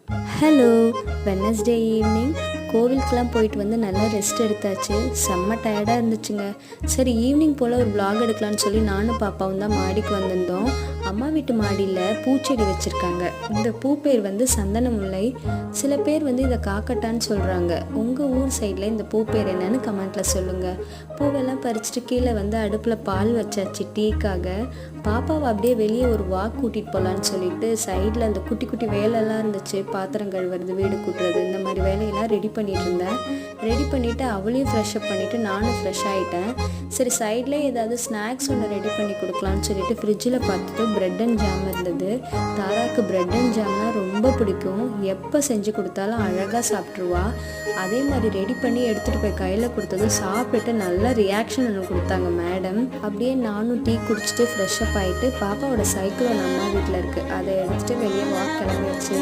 Hello, Wednesday evening கோவிலுக்கெலாம் போயிட்டு வந்து நல்லா ரெஸ்ட் எடுத்தாச்சு. செம்ம டயர்டாக இருந்துச்சுங்க. சரி ஈவினிங் போல் ஒரு vlog எடுக்கலான்னு சொல்லி நானும் பாப்பாவும் தான் மாடிக்கு வந்திருந்தோம். அம்மா வீட்டு மாடியில் பூச்செடி வச்சுருக்காங்க. இந்த பூ பேர் வந்து சந்தன முல்லை. சில பேர் வந்து இதை காக்கட்டான்னு சொல்கிறாங்க. உங்கள் ஊர் சைடில் இந்த பூ பேர் என்னன்னு கமெண்ட்டில் சொல்லுங்கள். பூவெல்லாம் பறிச்சுட்டு கீழே வந்து அடுப்பில் பால் வச்சாச்சு டீக்காக. பாப்பாவை அப்படியே வெளியே ஒரு வாக் கூட்டிகிட்டு போகலான்னு சொல்லிட்டு சைடில் அந்த குட்டி குட்டி வேலையெல்லாம் இருந்துச்சு. பாத்திரம் கழுவுறது, வீடு கூட்டுறது, இந்த மாதிரி வேலையெல்லாம் ரெடி பண்ணிட்டு இருந்தேன். ரெடி பண்ணிவிட்டு அவளையும் ஃப்ரெஷ்அப் பண்ணிவிட்டு நானும் ஃப்ரெஷ் ஆகிட்டேன். சரி சைட்லேயே ஏதாவது ஸ்நாக்ஸ் ஒன்று ரெடி பண்ணி கொடுக்கலான்னு சொல்லிட்டு ஃப்ரிட்ஜில் பார்த்துட்டு ப்ரெட் அண்ட் ஜாம் இருந்தது. தாராக்கு ப்ரெட் அண்ட் ஜாம்னா ரொம்ப பிடிக்கும். எப்போ செஞ்சு கொடுத்தாலும் அழகாக சாப்பிட்ருவா. அதே மாதிரி ரெடி பண்ணி எடுத்துகிட்டு போய் கையில் கொடுத்தது சாப்பிட்டுட்டு நல்ல ரியாக்ஷன் ஒன்று கொடுத்தாங்க மேடம். அப்படியே நானும் டீ குடிச்சிட்டு ஃப்ரெஷ்அப் ஆகிட்டு பாப்பாவோட சைக்கிள் ஒன்று அம்மா வீட்டில் இருக்குது, அதை எடுத்துகிட்டு வெளியே வாக் கிளம்பிடுச்சு.